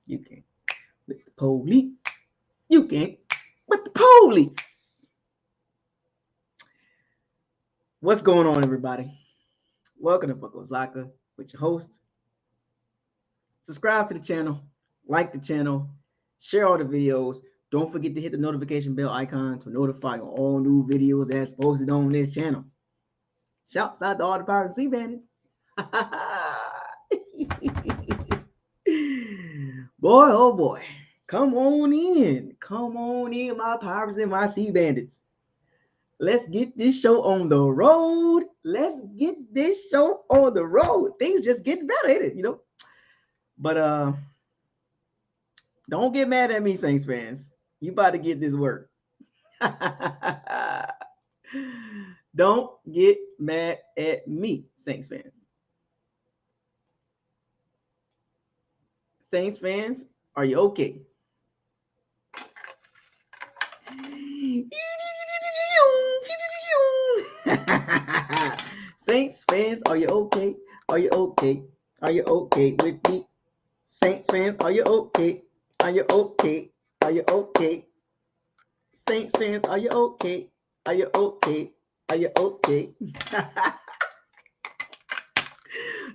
You can't with the police. You can't with the police. What's going on, everybody? Welcome to Buckles Locker with your host. Subscribe to the channel, like the channel, share all the videos. Don't forget to hit the notification bell icon to notify on all new videos that's posted on this channel. Shouts out to all the Pirates Sea Bandits. Boy, oh boy. Come on in. Come on in, my Pirates and my Sea Bandits. Let's get this show on the road. Let's get this show on the road. Things just getting better, ain't it? But don't get mad at me, Saints fans. You about to get this work. Don't get mad at me, Saints fans. Saints fans, are you okay? Saints fans, are you okay? Are you okay? Are you okay with me? Saints fans, are you okay? Are you okay? Are you okay? Saints fans, are you okay? Are you okay? Are you okay?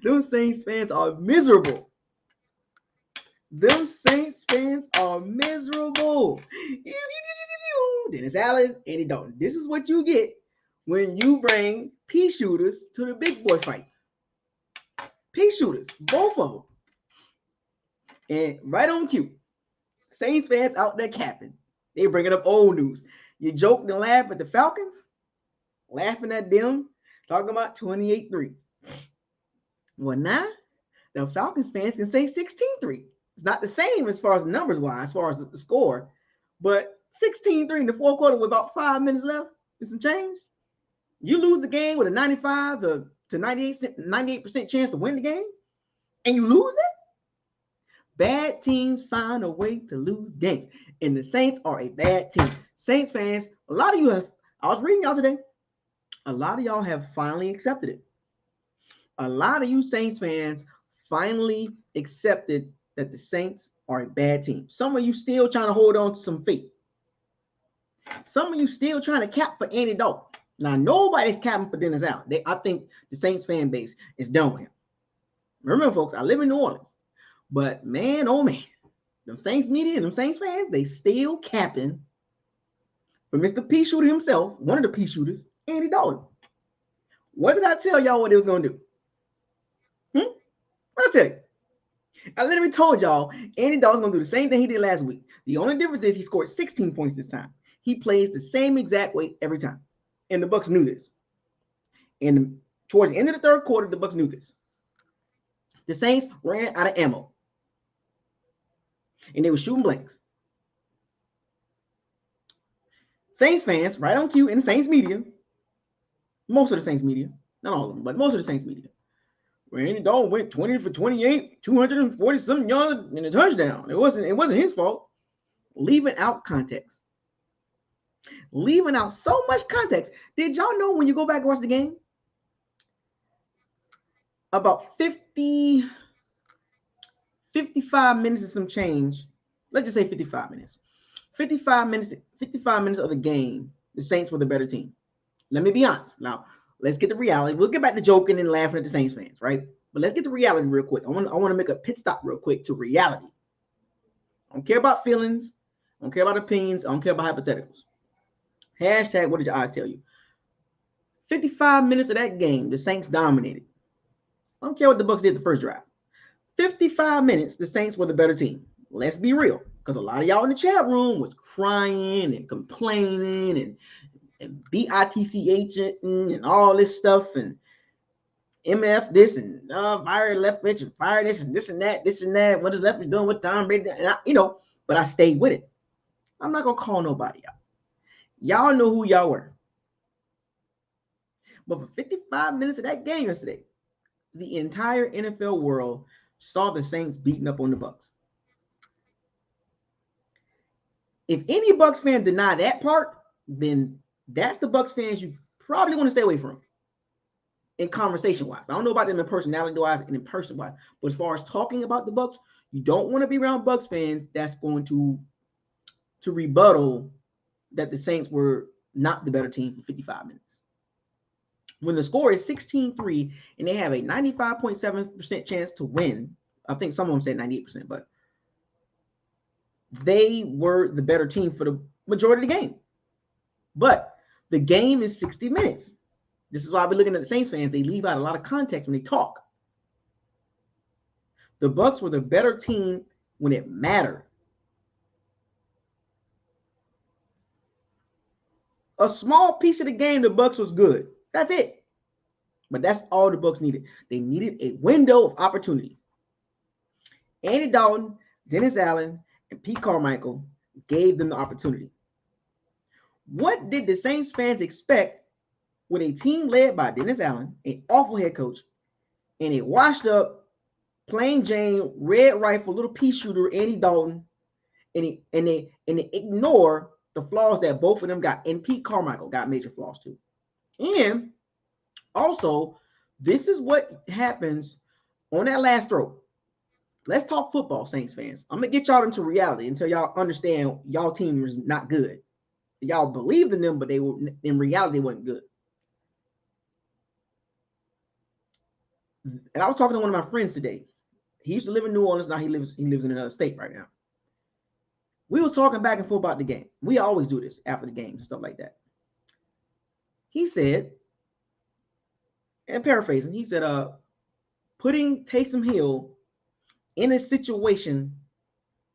Those Saints fans are miserable. Them Saints fans are miserable. Dennis Allen, Andy Dalton. This is what you get when you bring pea shooters to the big boy fights. Pea shooters, both of them. And right on cue, Saints fans out there capping. They bringing up old news. You joke and laugh at the Falcons, laughing at them, talking about 28-3. Well, now the Falcons fans can say 16-3. It's not the same as far as numbers wise, as far as the score, but 16-3 in the fourth quarter with about 5 minutes left and some change. You lose the game with a 95 to 98% chance to win the game, and you lose that? Bad teams find a way to lose games, and the Saints are a bad team. Saints fans, a lot of you have, I was reading y'all today, a lot of y'all have finally accepted it. A lot of you Saints fans finally accepted that the Saints are a bad team. Some of you still trying to hold on to some faith. Some of you still trying to cap for Andy Dalton. Now, nobody's capping for Dennis Allen. I think the Saints fan base is done with him. Remember, folks, I live in New Orleans. But man, oh man, them Saints media and them Saints fans, they still capping for Mr. P Shooter himself, one of the P shooters, Andy Dalton. What did I tell y'all what he was going to do? What did I tell you? I literally told y'all Andy Dalton's going to do the same thing he did last week. The only difference is he scored 16 points this time. He plays the same exact way every time. And the Bucs knew this. And towards the end of the third quarter, the Bucs knew this. The Saints ran out of ammo. And they were shooting blanks. Saints fans, right on cue in the Saints media, most of the Saints media, not all of them, but most of the Saints media, Randy Dalton went 20 for 28, 240-something yards in a touchdown. It wasn't his fault. Leaving out context. Leaving out so much context. Did y'all know when you go back and watch the game? About 55 minutes and some change. Let's just say 55 minutes. 55 minutes of the game, the Saints were the better team. Let me be honest. Now, let's get the reality. We'll get back to joking and laughing at the Saints fans, right? But let's get to reality real quick. I want to make a pit stop real quick to reality. I don't care about feelings. I don't care about opinions. I don't care about hypotheticals. Hashtag, what did your eyes tell you? 55 minutes of that game, the Saints dominated. I don't care what the Bucs did the first drive. 55 minutes, the Saints were the better team. Let's be real. Because a lot of y'all in the chat room was crying and complaining and BITCH and all this stuff and MF this and fire Leftwich and fire this and that. What is Leftwich doing with Tom Brady? And but I stayed with it. I'm not going to call nobody out. Y'all know who y'all were. But for 55 minutes of that game yesterday, the entire NFL world saw the Saints beating up on the Bucs. If any Bucs fan deny that part, then that's the Bucs fans you probably want to stay away from. in conversation wise. I don't know about them in personality wise and in person wise, but as far as talking about the Bucks, you don't want to be around Bucks fans that's going to rebuttal that the Saints were not the better team for 55 minutes. When the score is 16-3 and they have a 95.7% chance to win, I think some of them said 98%, but they were the better team for the majority of the game. But the game is 60 minutes. This is why I've been looking at the Saints fans. They leave out a lot of context when they talk. The Bucks were the better team when it mattered. A small piece of the game, the Bucks was good. That's it. But that's all the Bucks needed. They needed a window of opportunity. Andy Dalton, Dennis Allen, and Pete Carmichael gave them the opportunity. What did the Saints fans expect with a team led by Dennis Allen, an awful head coach, and a washed-up, plain Jane, red rifle, little pea shooter, Andy Dalton, and they ignore the flaws that both of them got, and Pete Carmichael got major flaws too. And also, this is what happens on that last throw. Let's talk football, Saints fans. I'm going to get y'all into reality until y'all understand y'all team was not good. Y'all believed in them, but they were in reality wasn't good. And I was talking to one of my friends today. He used to live in New Orleans. Now he lives in another state right now. We was talking back and forth about the game. We always do this after the game and stuff like that. He said, and paraphrasing, he said, putting Taysom Hill in a situation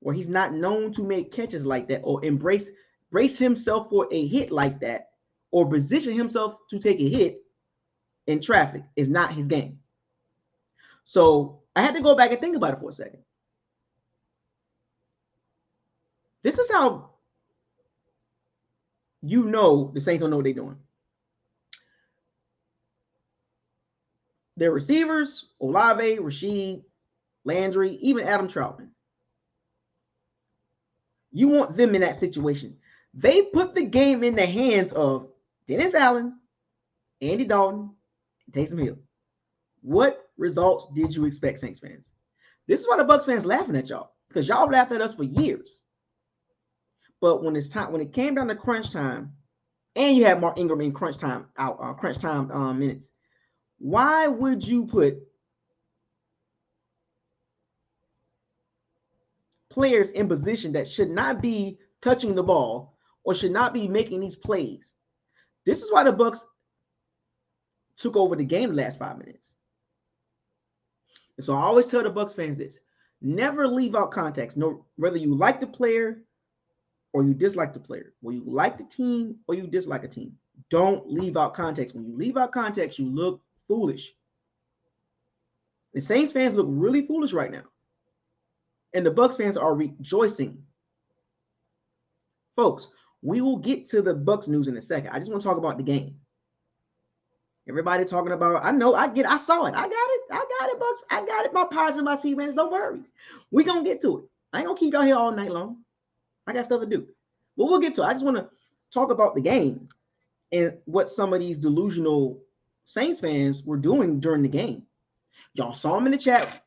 where he's not known to make catches like that or brace himself for a hit like that or position himself to take a hit in traffic is not his game. So I had to go back and think about it for a second. This is how you know the Saints don't know what they're doing. Their receivers, Olave, Rashid, Landry, even Adam Troutman. You want them in that situation. They put the game in the hands of Dennis Allen, Andy Dalton, and Taysom Hill. What results did you expect, Saints fans? This is why the Bucs fans laughing at y'all, because y'all laughed at us for years. But when it came down to crunch time, and you had Mark Ingram in crunch time minutes, why would you put players in position that should not be touching the ball or should not be making these plays? This is why the Bucs took over the game the last 5 minutes. And so I always tell the Bucs fans this: never leave out context. No, whether you like the player or you dislike the player, whether you like the team or you dislike a team, don't leave out context. When you leave out context, you look foolish. The Saints fans look really foolish right now. And the Bucs fans are rejoicing. Folks, we will get to the Bucs news in a second. I just want to talk about the game. Everybody talking about, I saw it. I got it, Bucs. I got it. My Pirates and my Sea Fans, don't worry. We're going to get to it. I ain't going to keep y'all here all night long. I got stuff to do. But we'll get to it. I just want to talk about the game and what some of these delusional Saints fans were doing during the game. Y'all saw them in the chat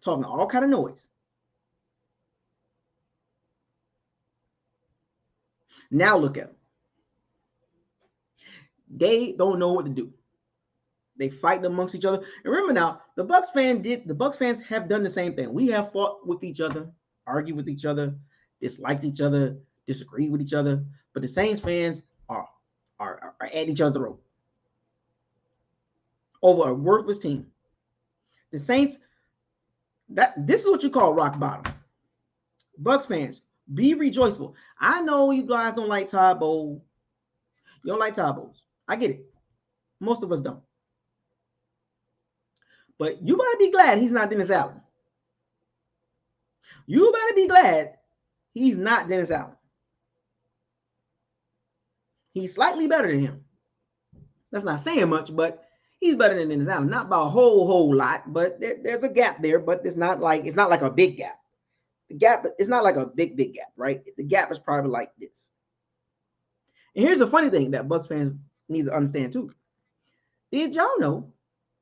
talking all kind of noise. Now look at them. They don't know what to do. They fight amongst each other. And remember now, the Bucs fans have done the same thing. We have fought with each other, argued with each other, disliked each other, disagreed with each other. But the Saints fans are at each other's throat over a worthless team. The Saints, this is what you call rock bottom. Bucs fans, be rejoiceful. I know you guys don't like Todd Bowles. You don't like Todd Bowles. I get it. Most of us don't. But you better be glad he's not Dennis Allen. You better be glad he's not Dennis Allen. He's slightly better than him. That's not saying much, but he's better than Dennis Allen. Not by a whole lot, but there's a gap there, but it's not like a big gap. The gap, it's not like a big gap, right? The gap is probably like this. And here's the funny thing that Bucs fans need to understand too. Did y'all know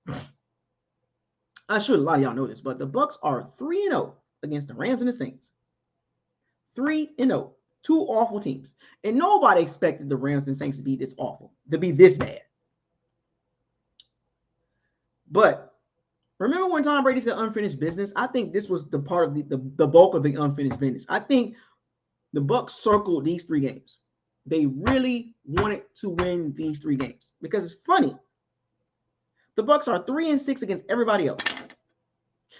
I'm sure a lot of y'all know this, but the Bucks are 3-0 against the Rams and the Saints. 3-0. Two awful teams. And nobody expected the Rams and Saints to be this awful, to be this bad. But remember when Tom Brady said unfinished business? I think this was the part of the bulk of the unfinished business. I think the Bucks circled these 3 games. They really wanted to win these 3 games because it's funny. The Bucks are 3-6 against everybody else.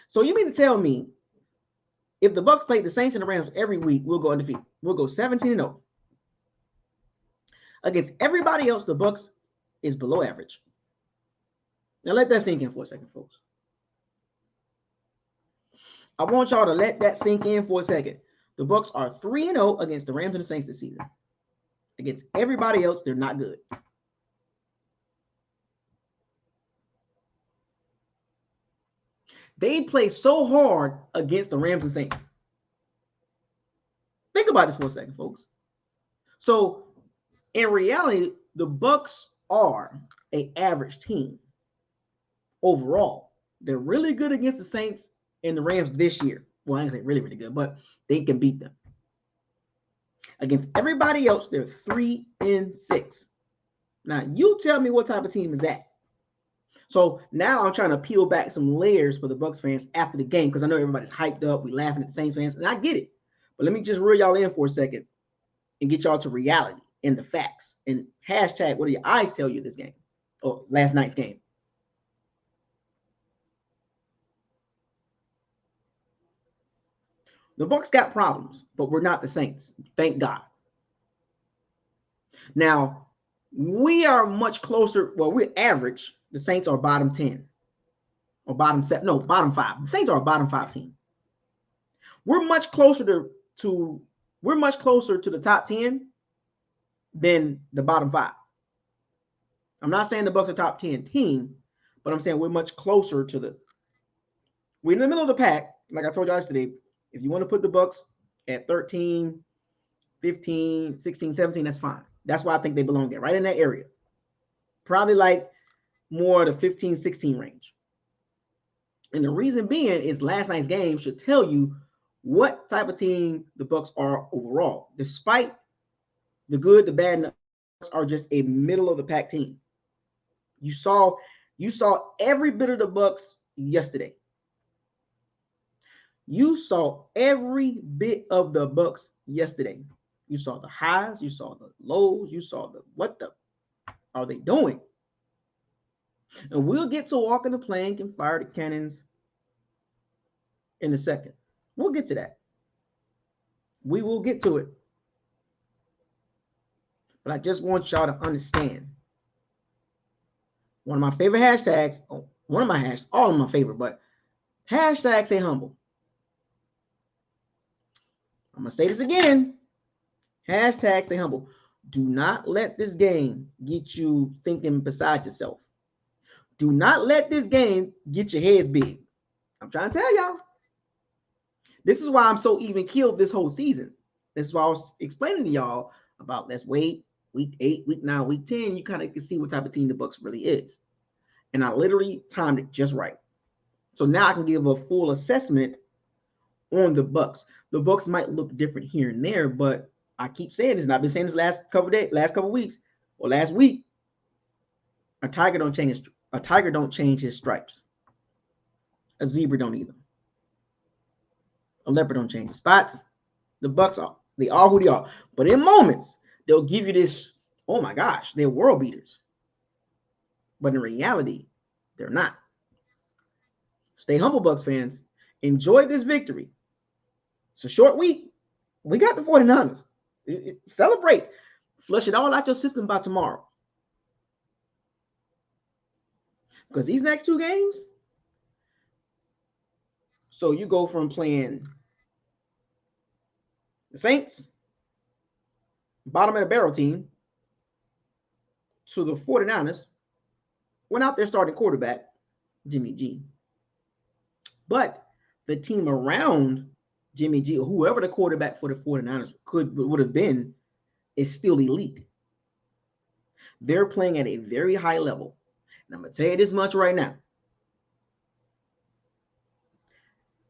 So you mean to tell me if the Bucks played the Saints and the Rams every week, we'll go undefeated. We'll go 17-0. Against everybody else, the Bucks is below average. Now let that sink in for a second, folks. I want y'all to let that sink in for a second. The Bucks are 3-0 against the Rams and the Saints this season. Against everybody else, they're not good. They play so hard against the Rams and Saints. Think about this for a second, folks. So, in reality, the Bucks are an average team overall. They're really good against the Saints and the Rams this year. Well, I ain't say really, really good, but they can beat them. Against everybody else, they're 3-6. Now, you tell me what type of team is that? So now I'm trying to peel back some layers for the Bucks fans after the game because I know everybody's hyped up. We laughing at the Saints fans, and I get it. But let me just reel y'all in for a second and get y'all to reality and the facts. And hashtag, what do your eyes tell you this game or last night's game? The Bucks got problems, but we're not the Saints. Thank God. Now, we are much closer. Well, we're average. The Saints are bottom 10 or bottom 7. No, bottom 5. The Saints are a bottom 5 team. We're much closer to the top 10 than the bottom 5. I'm not saying the Bucks are top 10 team, but I'm saying we're much closer to we're in the middle of the pack. Like I told you yesterday, if you want to put the Bucks at 13, 15, 16, 17, that's fine. That's why I think they belong there, right in that area. Probably like more the 15, 16 range. And the reason being is last night's game should tell you what type of team the Bucks are overall. Despite the good, the bad, and the Bucks are just a middle of the pack team. You saw every bit of the Bucks yesterday. You saw every bit of the Bucks yesterday. You saw the highs, you saw the lows, you saw the what the are they doing? And we'll get to walking the plank and fire the cannons in a second. We'll get to that. We will get to it. But I just want y'all to understand. One of my favorite hashtags, all of my favorite, but hashtag stay humble. I'm going to say this again. Hashtag stay humble. Do not let this game get you thinking beside yourself. Do not let this game get your heads big. I'm trying to tell y'all. This is why I'm so even keeled this whole season. This is why I was explaining to y'all about let's wait, week 8, week 9, week 10. You kind of can see what type of team the Bucks really is. And I literally timed it just right. So now I can give a full assessment on the Bucks. The Bucks might look different here and there, but I keep saying this, and I've been saying this last couple weeks, or last week. A tiger don't change his stripes. A zebra don't either. A leopard don't change his spots. The Bucks are who they are. But in moments, they'll give you this, oh my gosh, they're world beaters. But in reality, they're not. Stay humble, Bucks fans. Enjoy this victory. It's a short week. We got the 49ers. Celebrate. Flush it all out your system by tomorrow. Because these next 2 games, so you go from playing the Saints, bottom of the barrel team, to the 49ers. Went out there starting quarterback, Jimmy G. But the team around Jimmy G, or whoever the quarterback for the 49ers would have been, is still elite. They're playing at a very high level. And I'm going to tell you this much right now.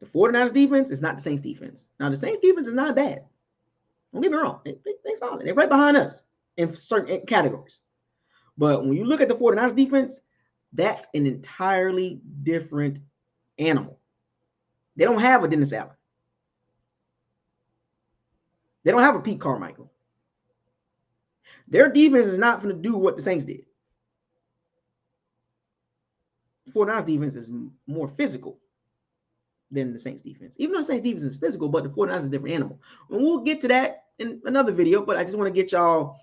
The 49ers defense is not the Saints defense. Now, the Saints defense is not bad. Don't get me wrong. They're solid. They're right behind us in certain categories. But when you look at the 49ers defense, that's an entirely different animal. They don't have a Dennis Allen. They don't have a Pete Carmichael. Their defense is not going to do what the Saints did. The 49ers defense is more physical than the Saints defense. Even though the Saints defense is physical, but the 49ers is a different animal. And we'll get to that in another video, but I just want to get y'all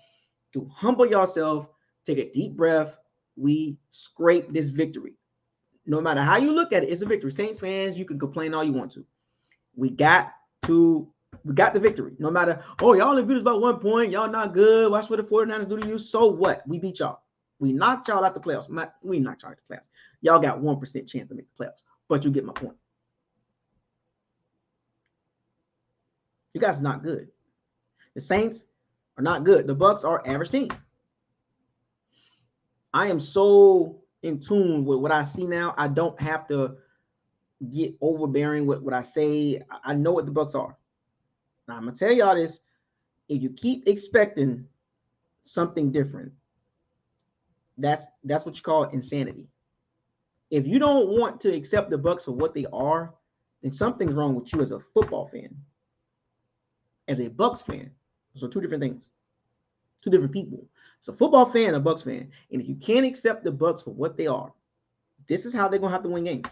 to humble yourself, take a deep breath. We scrape this victory. No matter how you look at it, it's a victory. Saints fans, you can complain all you want to. We got the victory. No matter, oh, y'all only beat us by 1 point. Y'all not good. Watch what the 49ers do to you. So what? We beat y'all. We knocked y'all out the playoffs. We knocked y'all out the playoffs. Y'all got 1% chance to make the playoffs. But you get my point. You guys are not good. The Saints are not good. The Bucs are average team. I am so in tune with what I see now. I don't have to get overbearing with what I say. I know what the Bucs are. Now, I'm going to tell y'all this. If you keep expecting something different, that's what you call insanity. If you don't want to accept the Bucs for what they are, then something's wrong with you as a football fan. As a Bucs fan. So two different things. Two different people. It's a football fan, a Bucs fan. And if you can't accept the Bucs for what they are, this is how they're going to have to win games.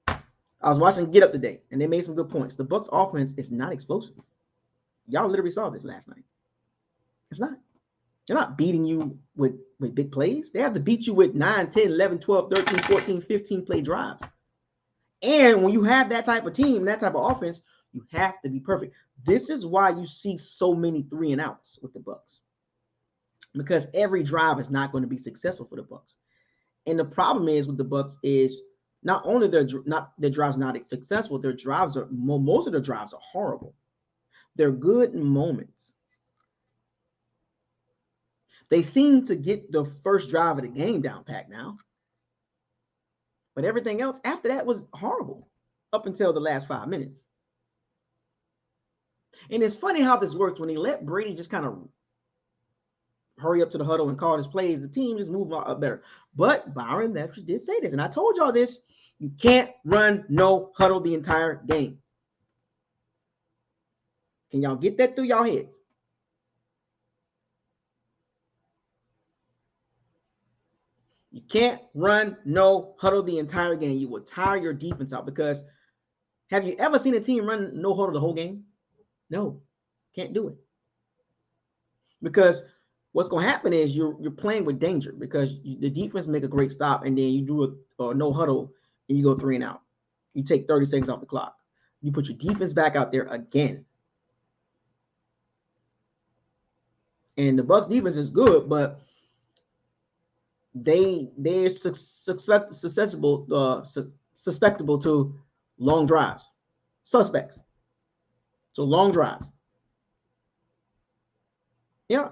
I was watching Get Up today, and they made some good points. The Bucs offense is not explosive. Y'all literally saw this last night. It's not. They're not beating you with big plays. They have to beat you with 9, 10, 11, 12, 13, 14, 15 play drives. And when you have that type of team, that type of offense, you have to be perfect. This is why you see so many 3-and-outs with the Bucs. Because every drive is not going to be successful for the Bucs. And the problem is with the Bucs is not only their drives not successful, their drives are most of their drives are horrible. They're good in moments. They seem to get the first drive of the game down pat now. But everything else after that was horrible up until the last 5 minutes. And it's funny how this works. When they let Brady just kind of hurry up to the huddle and call his plays, the team just moves up better. But Byron Leftwich did say this, and I told y'all this. You can't run no huddle the entire game. Can y'all get that through y'all heads? You can't run no huddle the entire game. You will tire your defense out because have you ever seen a team run no huddle the whole game? No, can't do it. Because what's going to happen is you're playing with danger because the defense make a great stop and then you do a no huddle and you go 3-and-out. You take 30 seconds off the clock. You put your defense back out there again. And the Bucs defense is good, but they're susceptible to long drives. Suspects. So long drives. Yeah.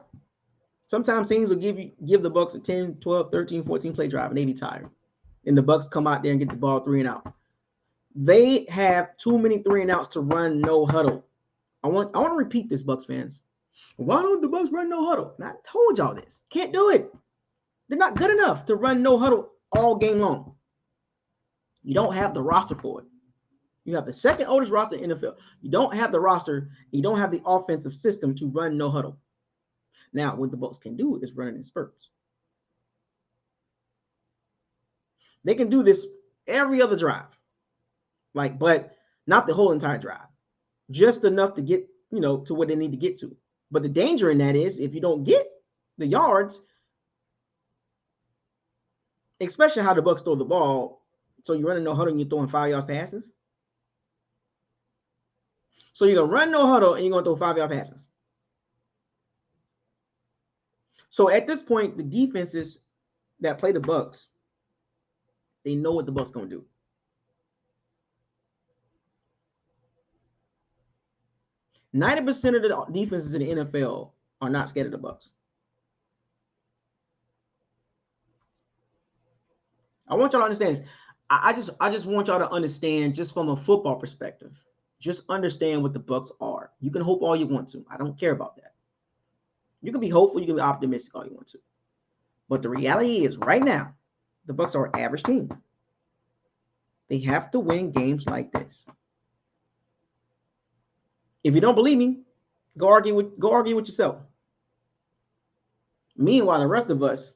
Sometimes teams will give the Bucs a 10, 12, 13, 14 play drive and they be tired. And the Bucs come out there and get the ball 3-and-out. They have too many 3-and-outs to run no huddle. I want to repeat this, Bucs fans. Why don't the Bucs run no huddle? And I told y'all this. Can't do it. They're not good enough to run no huddle all game long. You don't have the roster for it. You have the second oldest roster in the NFL. You don't have the roster. You don't have the offensive system to run no huddle. Now, what the Bucs can do is run it in spurts. They can do this every other drive. But not the whole entire drive. Just enough to get, to what they need to get to. But the danger in that is if you don't get the yards, especially how the Bucs throw the ball, so you're running no huddle and you're throwing 5 yards passes. So you're going to run no huddle and you're going to throw 5-yard passes. So at this point, the defenses that play the Bucs, they know what the Bucs going to do. %90 of the defenses in the NFL are not scared of the Bucs. I want y'all to understand this. I just want y'all to understand, just from a football perspective, just understand what the Bucks are. You can hope all you want to. I don't care about that. You can be hopeful, you can be optimistic all you want to. But the reality is, right now, the Bucks are an average team. They have to win games like this. If you don't believe me, go argue with yourself. Meanwhile, the rest of us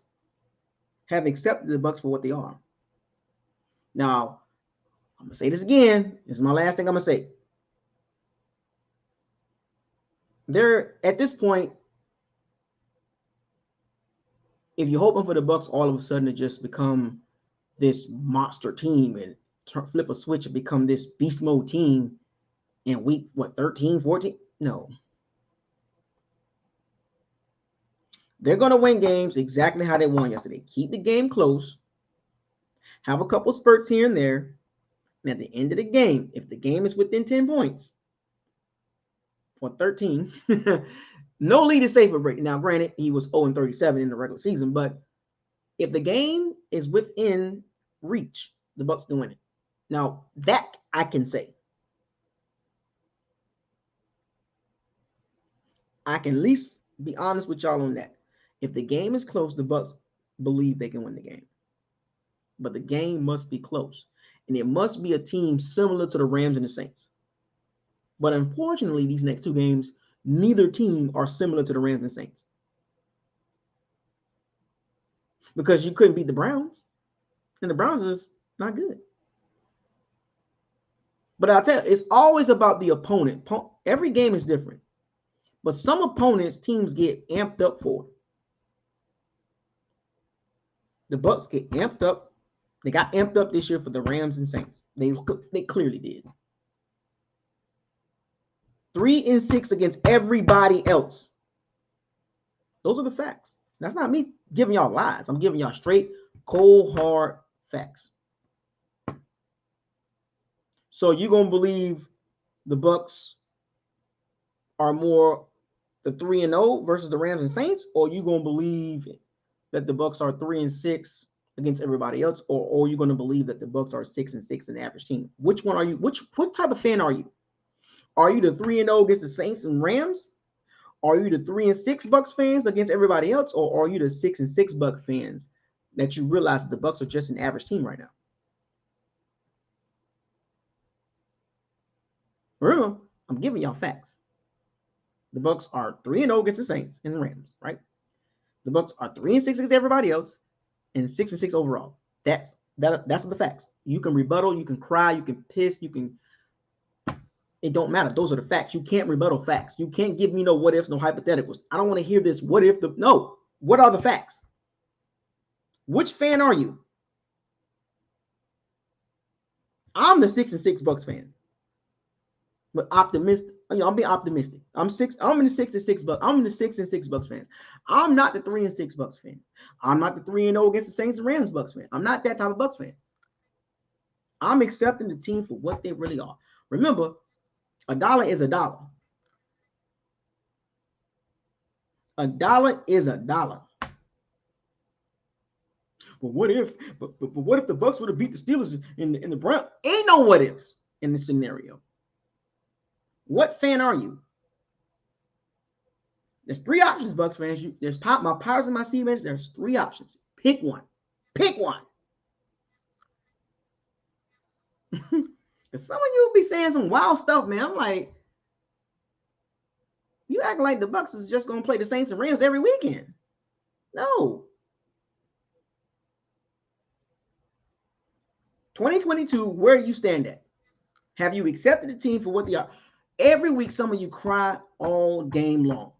have accepted the Bucks for what they are. Now, I'm gonna say this again. This is my last thing I'm gonna say. They're at this point, if you're hoping for the Bucks all of a sudden to just become this monster team and flip a switch and become this beast mode team in week 13, 14? No. They're going to win games exactly how they won yesterday. Keep the game close. Have a couple spurts here and there. And at the end of the game, if the game is within 10 points or 13, no lead is safe for Brady. Now, granted, he was 0-37 in the regular season, but if the game is within reach, the Bucks can win it. Now, that I can say. I can at least be honest with y'all on that. If the game is close, the Bucks believe they can win the game. But the game must be close. And it must be a team similar to the Rams and the Saints. But unfortunately, these next two games, neither team are similar to the Rams and Saints. Because you couldn't beat the Browns. And the Browns is not good. But I'll tell you, it's always about the opponent. Every game is different. But some opponents, teams get amped up for. The Bucks get amped up. They got amped up this year for the Rams and Saints. They clearly did. 3-6 against everybody else. Those are the facts. That's not me giving y'all lies. I'm giving y'all straight, cold, hard facts. So you gonna believe the Bucks are more the 3-0 versus the Rams and Saints, or you gonna believe that the Bucks are 3-6 against everybody else, or you gonna believe that the Bucks are 6-6 an average team? Which one are you? What type of fan are you? Are you the 3-0 against the Saints and Rams? Are you the 3-6 Bucks fans against everybody else, or are you the 6-6 Bucks fans that you realize that the Bucks are just an average team right now? Remember, I'm giving y'all facts. The Bucks are 3-0 against the Saints and the Rams, right? The Bucks are 3-6 against everybody else, and 6-6 overall. That's the facts. You can rebuttal, you can cry, you can piss, you can. It don't matter. Those are the facts. You can't rebuttal facts. You can't give me no what ifs, no hypotheticals. I don't want to hear this. What if the no? What are the facts? Which fan are you? I'm the 6-6 Bucks fan. But optimistic, I'm being optimistic. I'm in the 6-6 Bucks. I'm in the 6-6 Bucks fan. I'm not the 3-6 Bucks fan. I'm not the 3-0 against the Saints and Rams Bucks fan. I'm not that type of Bucks fan. I'm accepting the team for what they really are. Remember, a dollar is a dollar. A dollar is a dollar. But what if? But what if the Bucks would have beat the Steelers in the Browns? Ain't no what ifs in this scenario. What fan are you? There's three options, Bucks fans. There's my powers and my C-mates. There's three options. Pick one. Pick one. Some of you be saying some wild stuff, man. I'm like, you act like the Bucks is just gonna play the Saints and Rams every weekend. No. 2022, where do you stand at? Have you accepted the team for what they are? Every week, some of you cry all game long.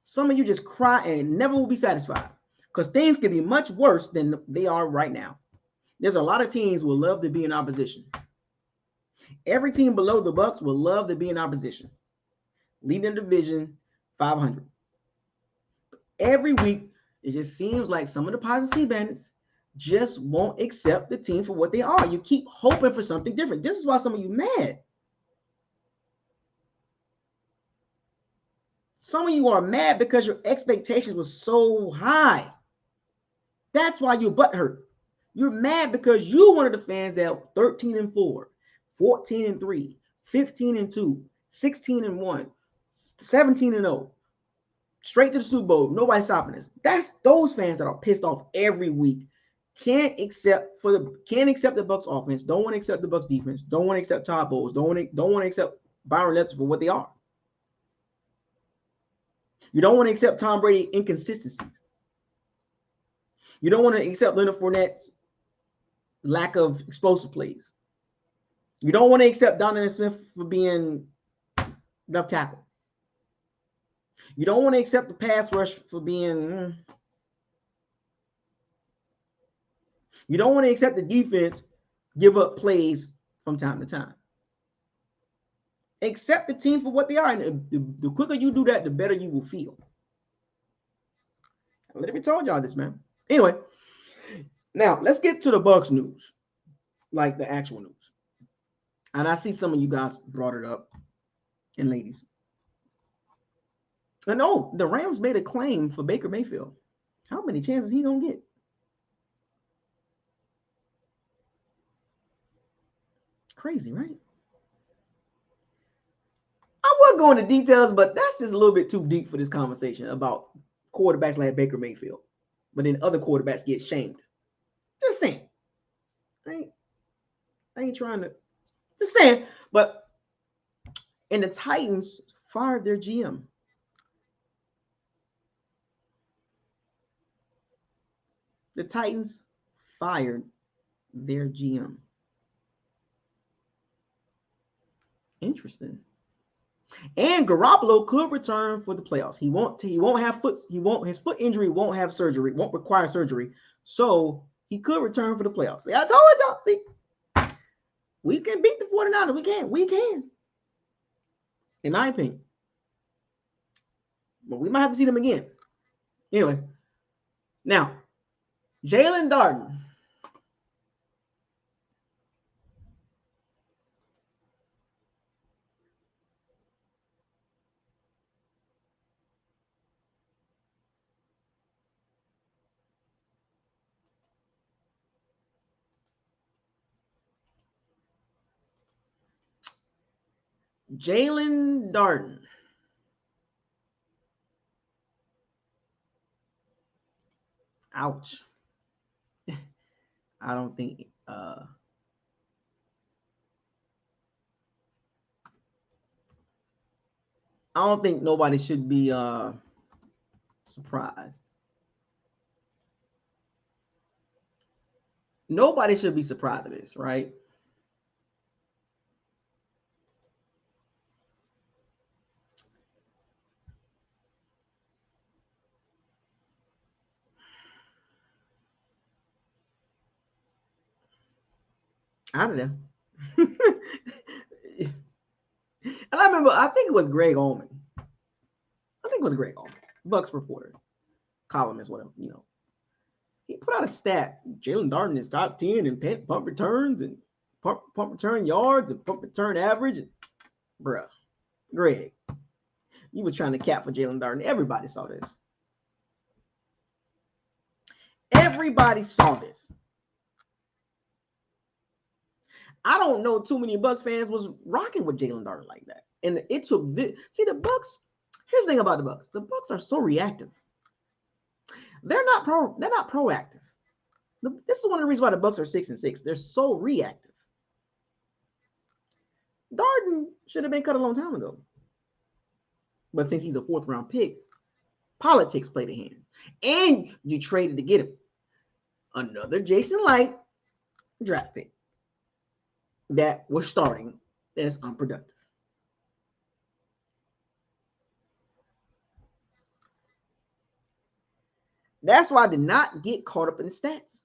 Some of you just cry and never will be satisfied because things can be much worse than they are right now. There's a lot of teams who will love to be in opposition. Every team below the Bucks will love to be in opposition. Leading the division 500. Every week, it just seems like some of the Positive Bandits just won't accept the team for what they are. You keep hoping for something different. This is why some of you mad. Some of you are mad because your expectations were so high. That's why you're butthurt. You're mad because you one of the fans that 13-4, 14-3, 15-2, 16-1, 17-0, straight to the Super Bowl. Nobody's stopping us. That's those fans that are pissed off every week. Can't accept the Bucks offense. Don't want to accept the Bucks defense. Don't want to accept Todd Bowles. Don't want to accept Byron Leftwich for what they are. You don't want to accept Tom Brady inconsistencies. You don't want to accept Leonard Fournette's lack of explosive plays. You don't want to accept Donovan Smith for being left tackle. You don't want to accept the pass rush for being. You don't want to accept the defense give up plays from time to time. Accept the team for what they are, and the quicker you do that, the better you will feel. I literally told y'all this, man. Anyway, now let's get to the Bucks news, like the actual news. And I see some of you guys brought it up, and ladies. And oh, the Rams made a claim for Baker Mayfield. How many chances he gonna get? Crazy, right? I won't go into details, but that's just a little bit too deep for this conversation about quarterbacks like Baker Mayfield. But then other quarterbacks get shamed. Just saying. I ain't trying to. Just saying. But and the Titans fired their GM. The Titans fired their GM. Interesting. And Garoppolo could return for the playoffs. He won't have his foot injury won't have surgery, won't require surgery. So he could return for the playoffs. See, I told y'all, see, we can beat the 49ers. We can. In my opinion. But we might have to see them again. Anyway. Now, Jalen Darden. Jalen Darden. Ouch. I don't think nobody should be surprised. Nobody should be surprised at this, right? I don't know. And I remember, I think it was Greg Allman. Bucks reporter, columnist, whatever, He put out a stat. Jalen Darden is top 10 in pump returns and pump return yards and pump return average. And, bruh, Greg, you were trying to cap for Jalen Darden. Everybody saw this. Everybody saw this. I don't know too many Bucks fans was rocking with Jalen Darden like that. And it took this. See, the Bucks, here's the thing about the Bucks. The Bucks are so reactive. They're not proactive. This is one of the reasons why the Bucks are 6-6. They're so reactive. Darden should have been cut a long time ago. But since he's a 4th round pick, politics played a hand. And you traded to get him. Another Jason Light draft pick that was starting as unproductive. That's why I did not get caught up in the stats.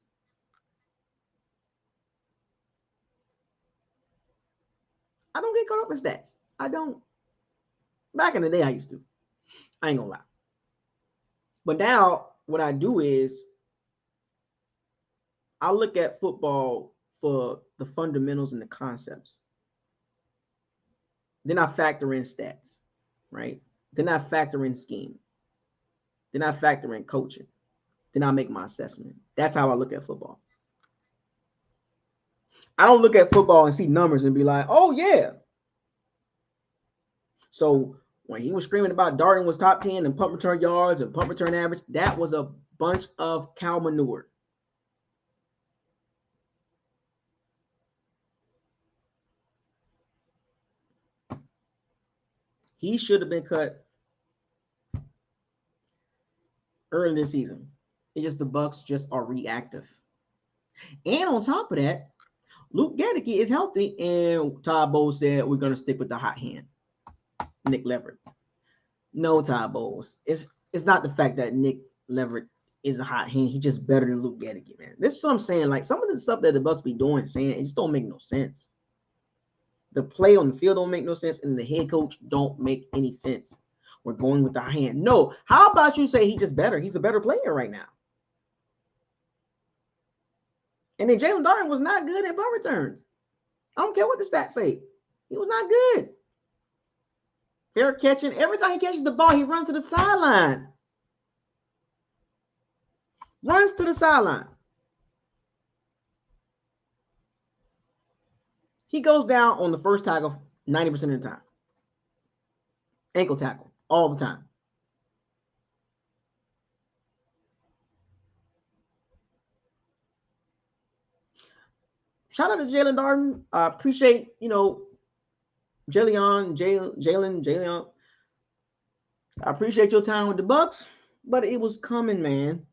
I don't get caught up in stats. I don't. Back in the day, I used to. I ain't gonna lie. But now, what I do is I look at football for the fundamentals and the concepts. Then I factor in stats, right? Then I factor in scheme. Then I factor in coaching. Then I make my assessment. That's how I look at football. I don't look at football and see numbers and be like, oh yeah. So when he was screaming about Darden was top 10 and punt return yards and punt return average, that was a bunch of cow manure. He should have been cut early this season. It's just the Bucs just are reactive. And on top of that, Luke Gedeke is healthy, and Todd Bowles said we're going to stick with the hot hand, Nick Leverett. No, Todd Bowles. It's not the fact that Nick Leverett is a hot hand. He's just better than Luke Gedeke, man. This is what I'm saying. Like, some of the stuff that the Bucs be doing, saying, it just don't make no sense. The play on the field don't make no sense, and the head coach don't make any sense. We're going with the hot hand. No. How about you say he's just better? He's a better player right now. And then Jalen Darden was not good at punt returns. I don't care what the stats say. He was not good. Fair catching. Every time he catches the ball, he runs to the sideline. Runs to the sideline. He goes down on the first tackle 90% of the time. Ankle tackle all the time. Shout out to Jalen Darden. I appreciate, Jalen. I appreciate your time with the Bucs, but it was coming, man.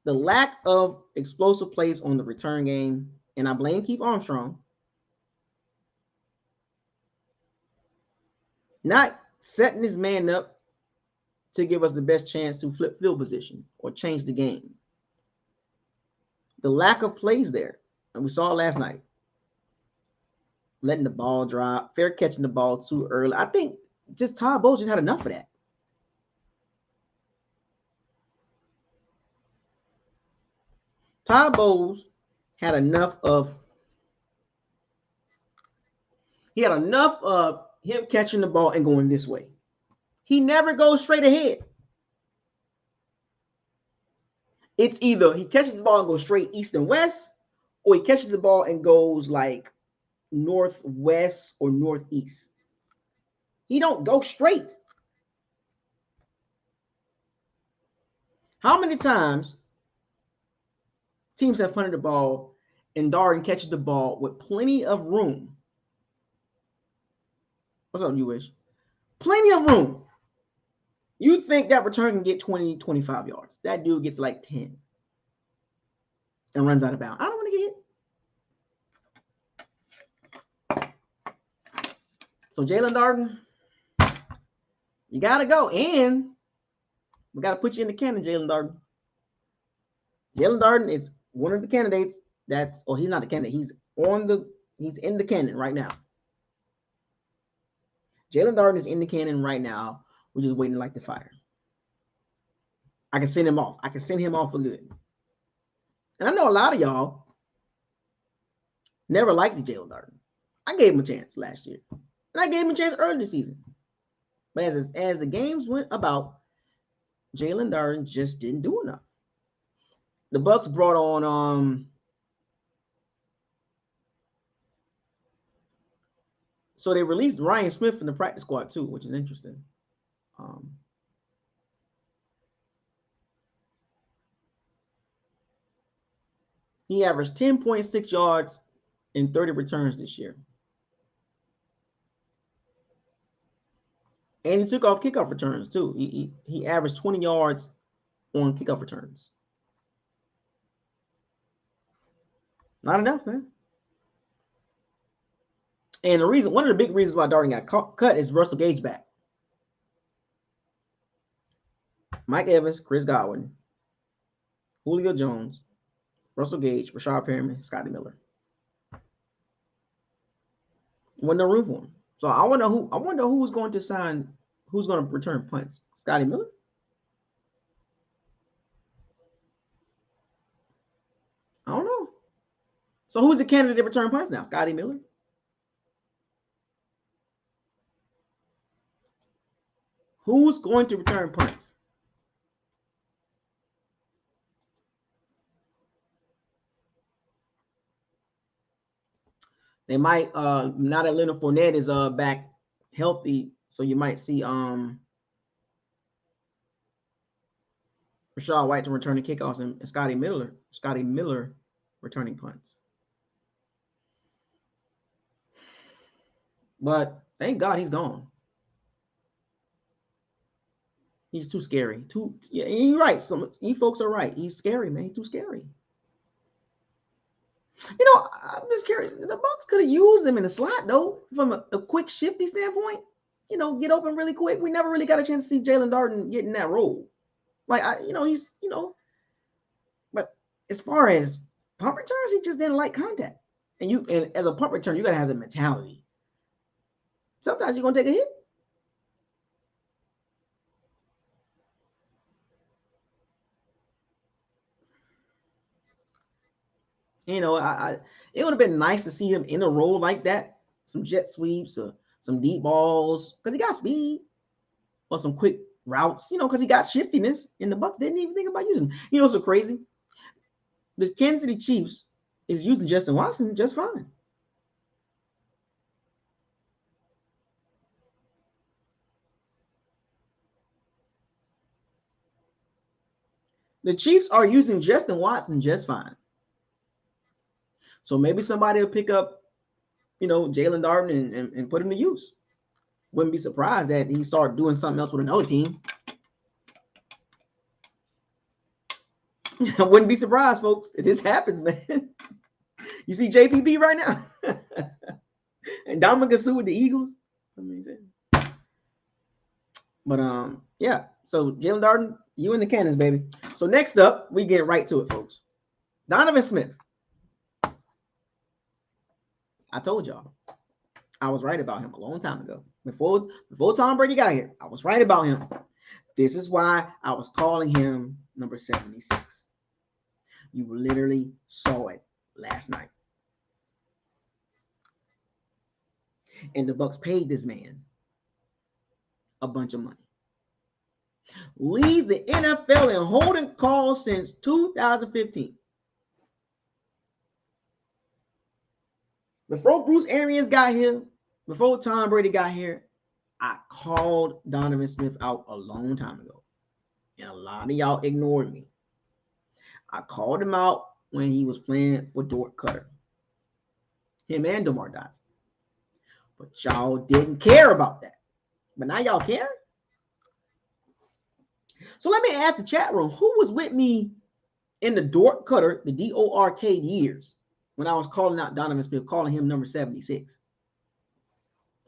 The lack of explosive plays on the return game, and I blame Keith Armstrong. Not setting his man up to give us the best chance to flip field position or change the game. The lack of plays there, and we saw it last night. Letting the ball drop, fair catching the ball too early. I think just Todd Bowles just had enough of that. Todd Bowles had enough of him catching the ball and going this way. He never goes straight ahead. It's either he catches the ball and goes straight east and west, or he catches the ball and goes like northwest or northeast. He don't go straight. How many times teams have punted the ball and Darden catches the ball with plenty of room? What's up, you wish? Plenty of room. You think that return can get 20, 25 yards. That dude gets like 10 and runs out of bounds. I don't want to get hit. So Jalen Darden, you got to go. And we got to put you in the cannon, Jalen Darden. Jalen Darden is one of the candidates he's not a candidate. He's in the cannon right now. Jalen Darden is in the cannon right now. We're just waiting to light the fire. I can send him off. I can send him off for good. And I know a lot of y'all never liked Jalen Darden. I gave him a chance last year. And I gave him a chance early this season. But as the games went about, Jalen Darden just didn't do enough. The Bucs brought on so they released Ryan Smith from the practice squad too, which is interesting. He averaged 10.6 yards in 30 returns this year. And he took off kickoff returns too. He averaged 20 yards on kickoff returns. Not enough, man. And one of the big reasons why Darden got cut is Russell Gage back. Mike Evans, Chris Godwin, Julio Jones, Russell Gage, Rashard Perriman, Scotty Miller. Wasn't no room for him. So I wonder who's going to return punts. Scotty Miller? I don't know. So who's the candidate to return punts now? Scotty Miller? Who's going to return punts? They might now that Leonard Fournette is back healthy, so you might see Rashad White to returning kickoffs and Scotty Miller returning punts. But thank God he's gone. He's too scary. Yeah, you're right. You folks are right. He's scary, man. He's too scary. I'm just curious. The Bucs could have used him in the slot though, from a quick shifty standpoint. Get open really quick. We never really got a chance to see Jalen Darden get in that role. Like he's but as far as punt returns, he just didn't like contact. And as a punt return, you gotta have the mentality. Sometimes you're gonna take a hit. It would have been nice to see him in a role like that, some jet sweeps, or some deep balls, because he got speed, or some quick routes, because he got shiftiness, and the Bucs didn't even think about using him. What's so crazy? The Kansas City Chiefs is using Justin Watson just fine. The Chiefs are using Justin Watson just fine. So maybe somebody will pick up, Jalen Darden and put him to use. Wouldn't be surprised that he started doing something else with another team. I wouldn't be surprised, folks. This happens, man. You see JPP right now? And Dominic Sue with the Eagles. Amazing. But yeah. So Jalen Darden, you in the cannons, baby. So next up, we get right to it, folks. Donovan Smith. I told y'all. I was right about him a long time ago. Before Tom Brady got here, I was right about him. This is why I was calling him number 76. You literally saw it last night. And the Bucs paid this man a bunch of money. Leads the NFL in holding calls since 2015. Before Bruce Arians got here, before Tom Brady got here, I called Donovan Smith out a long time ago. And a lot of y'all ignored me. I called him out when he was playing for Dort Cutter. Him and DeMar Dotson. But y'all didn't care about that. But now y'all care? So let me ask the chat room, who was with me in the Dort Cutter, the D-O-R-K years, when I was calling out Donovan Smith, calling him number 76?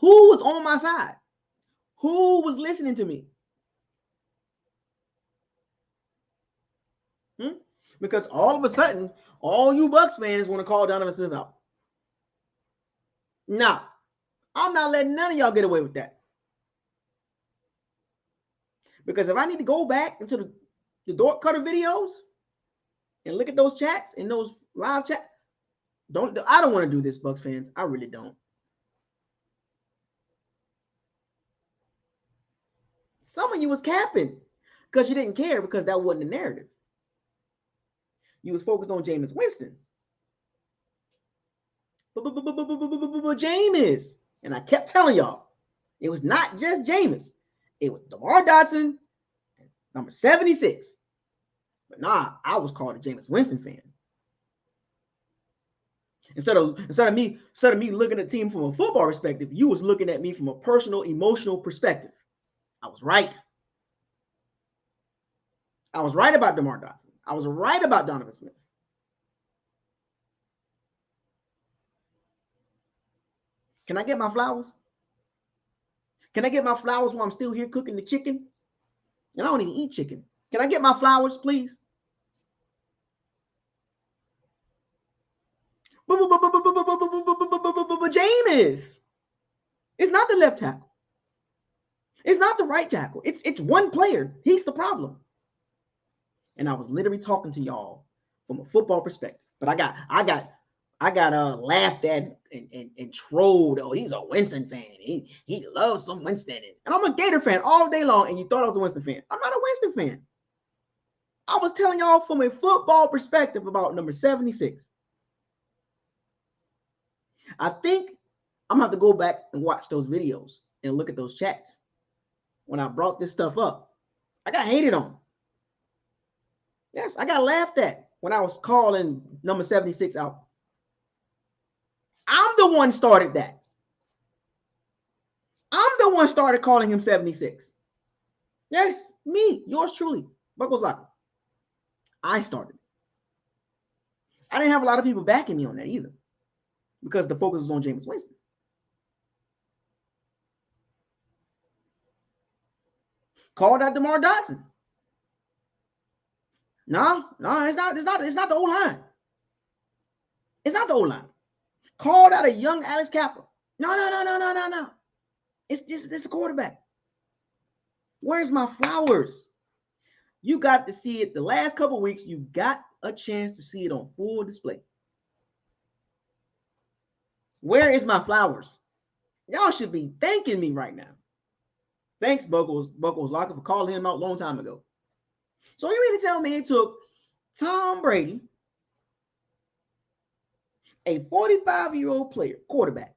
Who was on my side? Who was listening to me? Because all of a sudden, all you Bucs fans want to call Donovan Smith out. Now, I'm not letting none of y'all get away with that. Because if I need to go back into the Dort Cutter videos and look at those chats and those live chats, I don't want to do this, Bucs fans. I really don't. Some of you was capping because you didn't care, because that wasn't the narrative. You was focused on Jameis Winston. Jameis. And I kept telling y'all, it was not just Jameis. It was DeMar Dotson, number 76. But nah, I was called a Jameis Winston fan. Instead of me looking at the team from a football perspective, you was looking at me from a personal, emotional perspective. I was right. I was right about DeMar Dotson. I was right about Donovan Smith. Can I get my flowers? Can I get my flowers while I'm still here cooking the chicken? And I don't even eat chicken. Can I get my flowers, please? Jameis. It's not the left tackle. It's not the right tackle. It's one player. He's the problem. And I was literally talking to y'all from a football perspective. But I got laughed at and trolled. Oh, he's a Winston fan. He loves some Winston. And I'm a Gator fan all day long, and you thought I was a Winston fan. I'm not a Winston fan. I was telling y'all from a football perspective about number 76. I think I'm gonna have to go back and watch those videos and look at those chats when I brought this stuff up. I got hated on. Yes, I got laughed at when I was calling number 76 out. I'm the one started that. I'm the one started calling him 76. Yes, me, yours truly, Buckles Locker. I started. I didn't have a lot of people backing me on that either, because the focus was on Jameis Winston. Called out DeMar Dotson. No, it's not the O-line. It's not the O-line. Called out a young Alex Cappa. No. It's the quarterback. Where's my flowers? You got to see it the last couple of weeks. You got a chance to see it on full display. Where is my flowers? Y'all should be thanking me right now. Thanks, Buckles Locker, for calling him out a long time ago. So you mean to tell me it took Tom Brady, a 45-year-old player, quarterback,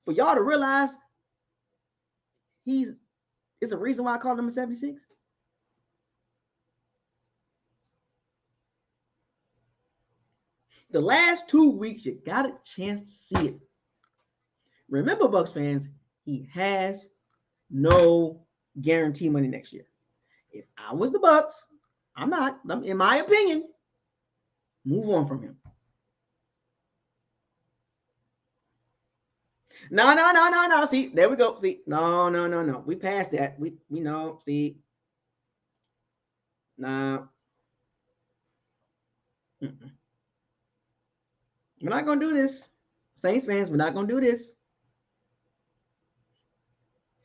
for y'all to realize it's a reason why I called him a 76? The last 2 weeks, you got a chance to see it. Remember, Bucs fans, he has no guarantee money next year. If I was the Bucs, I'm not. In my opinion, move on from him. No. See, there we go. See, no. We passed that. We know. See, nah. We're not gonna do this, Saints fans. We're not gonna do this.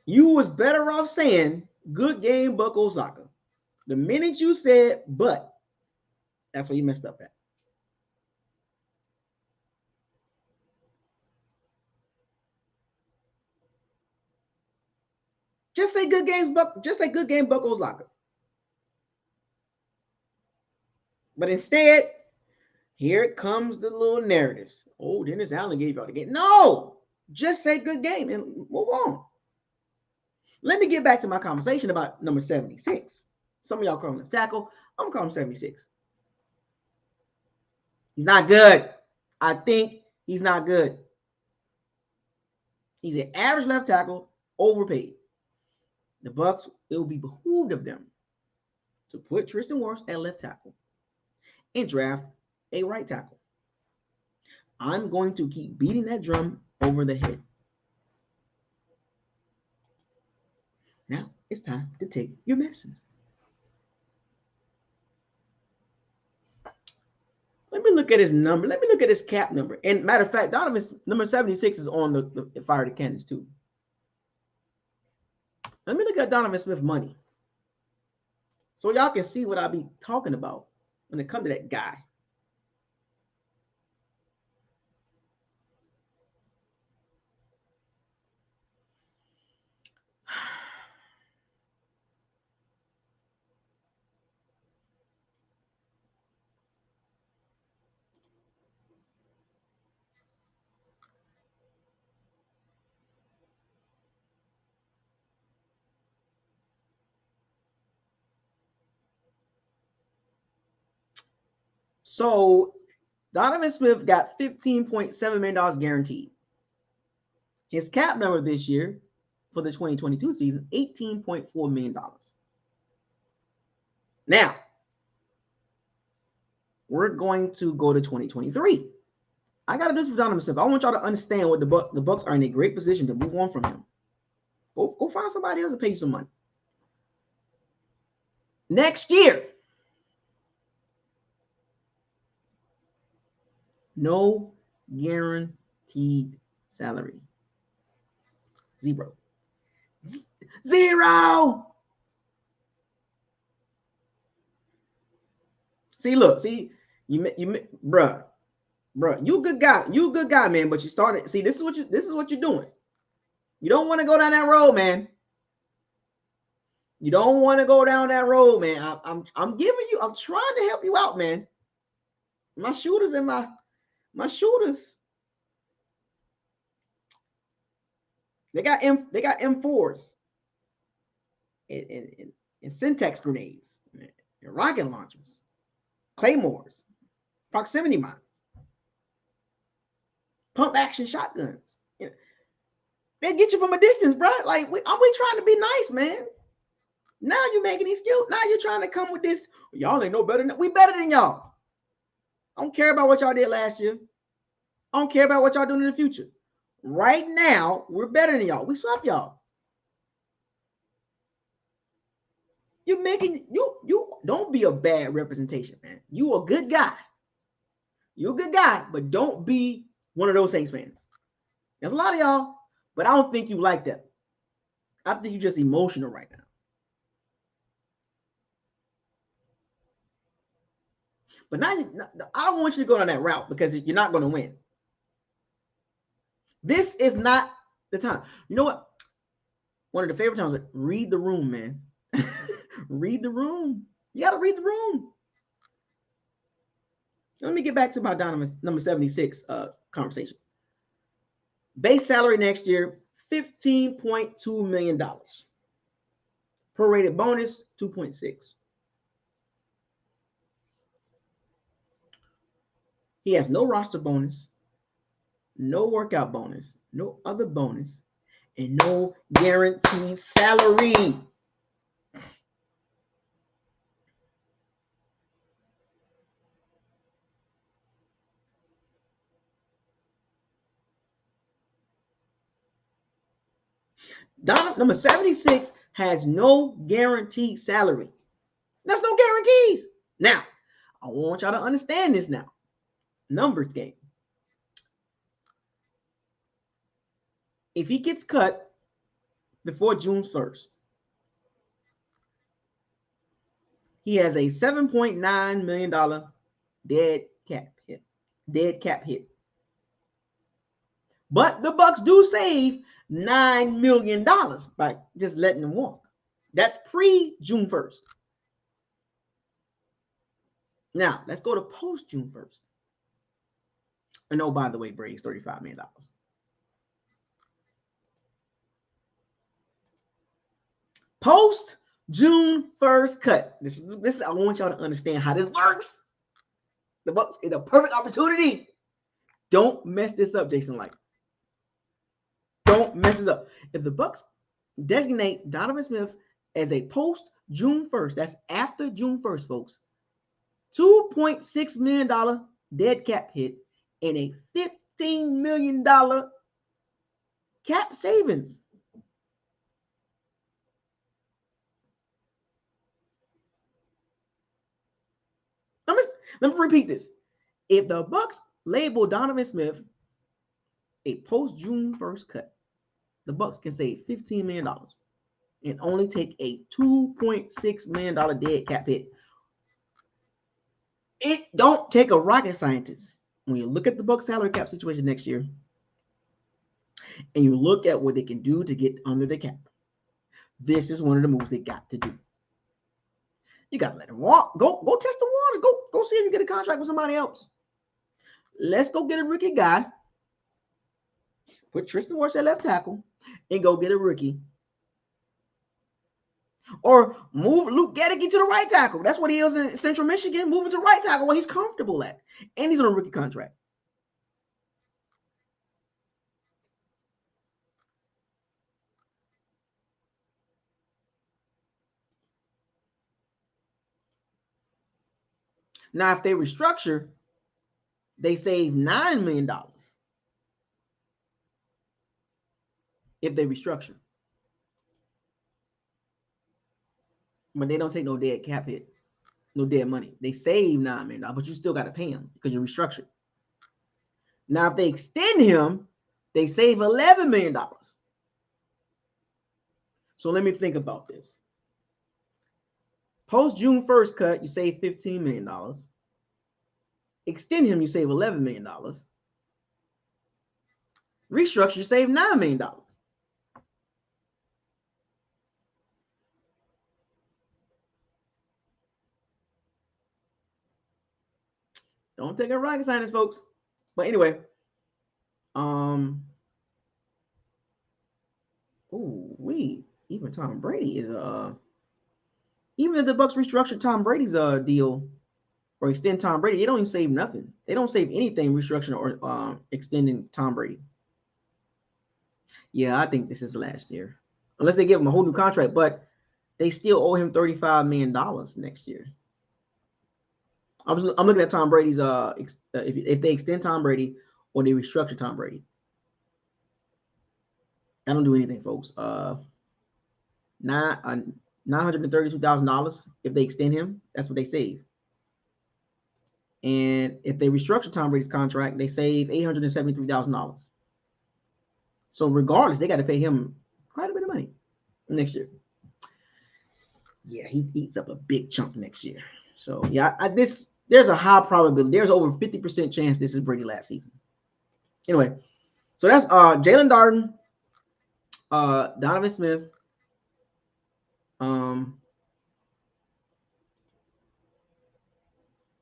You was better off saying good game, Buck Osaka. The minute you said but, that's where you messed up at. Just say good games, Buck. Just say good game, Buck Osaka. But instead, here comes the little narratives. Oh, Dennis Allen gave y'all the game. No, just say good game and move on. Let me get back to my conversation about number 76. Some of y'all call him left tackle. I'm calling him 76. He's not good. I think he's not good. He's an average left tackle, overpaid. The Bucs, it will be behooved of them to put Tristan Wirfs at left tackle and draft a right tackle. I'm going to keep beating that drum over the head. Now it's time to take your medicine. Let me look at his number. Let me look at his cap number. And matter of fact, Donovan's number 76 is on the Fire the Cannons too. Let me look at Donovan Smith money, so y'all can see what I be talking about when it comes to that guy. So Donovan Smith got $15.7 million guaranteed. His cap number this year for the 2022 season, $18.4 million. Now, we're going to go to 2023. I got to do this for Donovan Smith. I want y'all to understand what the Bucs are in a great position to move on from him. Go find somebody else to pay you some money. Next year, no guaranteed salary. Zero. See, look, see, you, bruh, you a good guy, man. But you started. See, this is what you're doing. You don't want to go down that road, man. You don't want to go down that road, man. I'm giving you. I'm trying to help you out, man. My shooters and my shooters. They got M4s and syntax grenades and rocket launchers, claymores, proximity mines, pump action shotguns. They get you from a distance, bro. Like we trying to be nice, man. Now you're making these skills. Now you're trying to come with this. Y'all ain't no better than we better than y'all. I don't care about what y'all did last year. I don't care about what y'all doing in the future. Right now, we're better than y'all. We swept y'all. You're making you don't be a bad representation, man. You a good guy. You're a good guy, but don't be one of those Saints fans. There's a lot of y'all, but I don't think you like that. I think you're just emotional right now. But now I don't want you to go down that route because you're not going to win. This is not the time. You know what? One of the favorite times, read the room, man. Read the room. You got to read the room. Let me get back to my Donovan number 76 conversation. Base salary next year, $15.2 million. Prorated bonus, 2.6. He has no roster bonus, no workout bonus, no other bonus, and no guaranteed salary. Donovan number 76 has no guaranteed salary. There's no guarantees. Now, I want y'all to understand this now. Numbers game. If he gets cut before June 1st, he has a $7.9 million dead cap hit. But the Bucks do save $9 million by just letting him walk. That's pre-June 1st. Now, let's go to post-June 1st. And oh, by the way, Brady's $35 million. Post-June 1st cut. This I want y'all to understand how this works. The Bucks is a perfect opportunity. Don't mess this up, Jason Light. Don't mess this up. If the Bucks designate Donovan Smith as a post-June 1st, that's after June 1st, folks, $2.6 million dead cap hit and a $15 million cap savings. Let me repeat this. If the Bucks label Donovan Smith a post-June 1st cut, the Bucks can save $15 million and only take a $2.6 million dead cap hit. It don't take a rocket scientist. When you look at the Bucks salary cap situation next year, and you look at what they can do to get under the cap, this is one of the moves they got to do. You got to let him walk. Go test the waters. Go see if you get a contract with somebody else. Let's go get a rookie guy. Put Tristan Wirfs at left tackle and go get a rookie. Or move Luke Gedeke to the right tackle. That's what he is in Central Michigan. Move him to right tackle where he's comfortable at. And he's on a rookie contract. Now, if they restructure, they save $9 million. If they restructure. But they don't take no dead cap hit, no dead money. They save $9 million, but you still got to pay him because you're restructured. Now, if they extend him, they save $11 million. So let me think about this. Post June 1st cut, you save $15 million. Extend him, you save $11 million. Restructure, you save $9 million. Don't take a rocket scientist, folks. But anyway, Oh, even Tom Brady is even if the Bucks restructured Tom Brady's deal or extend Tom Brady, they don't even save nothing. They don't save anything restructuring or extending Tom Brady. Yeah, I think this is last year, unless they give him a whole new contract. But they still owe him $35 million next year. I'm looking at Tom Brady's if they extend Tom Brady or they restructure Tom Brady. I don't do anything, folks. $932,000 if they extend him. That's what they save. And if they restructure Tom Brady's contract, they save $873,000. So regardless, they got to pay him quite a bit of money next year. Yeah, he eats up a big chunk next year. So yeah, there's a high probability. There's over 50% chance this is Brady last season. Anyway, so that's Jalen Darden, Donovan Smith,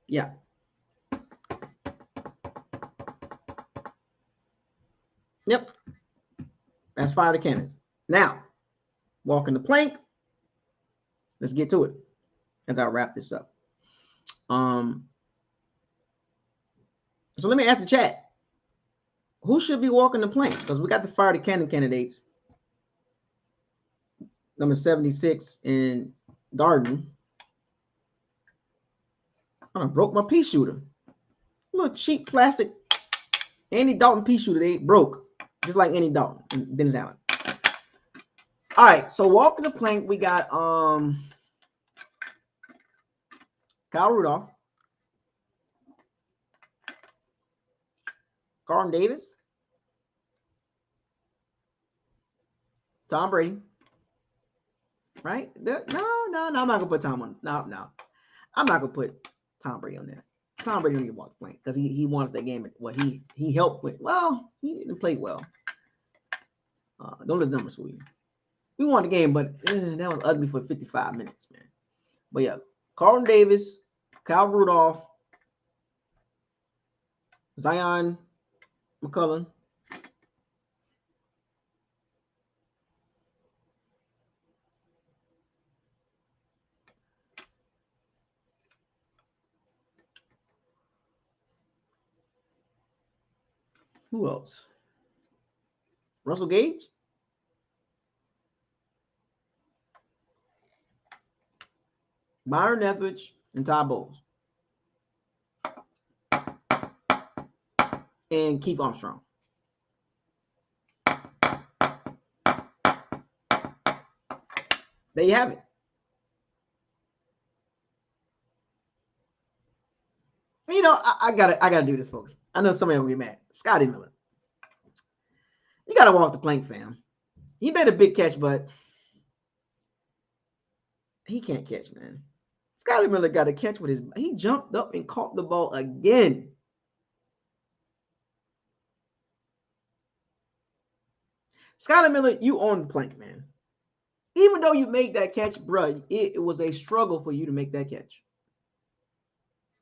yeah. Yep. That's fire the cannons. Now, walking the plank. Let's get to it as I wrap this up. So let me ask the chat. Who should be walking the plank? Because we got the fire the cannon candidates. Number 76 in Darden. I broke my pea shooter. A little cheap plastic Andy Dalton pea shooter. They broke. Just like Andy Dalton and Dennis Allen. All right. So walking the plank, we got Kyle Rudolph. Carlton Davis. Tom Brady. Right? No, I'm not gonna put Tom on. No. I'm not gonna put Tom Brady on there. Tom Brady didn't walk the plank because he won that game. What he helped with. Well, he didn't play well. Don't let the numbers fool you. We won the game, but that was ugly for 55 minutes, man. But yeah, Carlton Davis, Kyle Rudolph, Zion McCullum. Who else? Russell Gage. Byron Leftwich and Todd Bowles. And Keith Armstrong. There you have it. You know, I gotta do this, folks. I know somebody will be mad. Scotty Miller. You gotta walk the plank, fam. He made a big catch, but he can't catch, man. Scotty Miller got a catch with he jumped up and caught the ball again. Scotty Miller, you on the plank, man. Even though you made that catch, bro, it was a struggle for you to make that catch.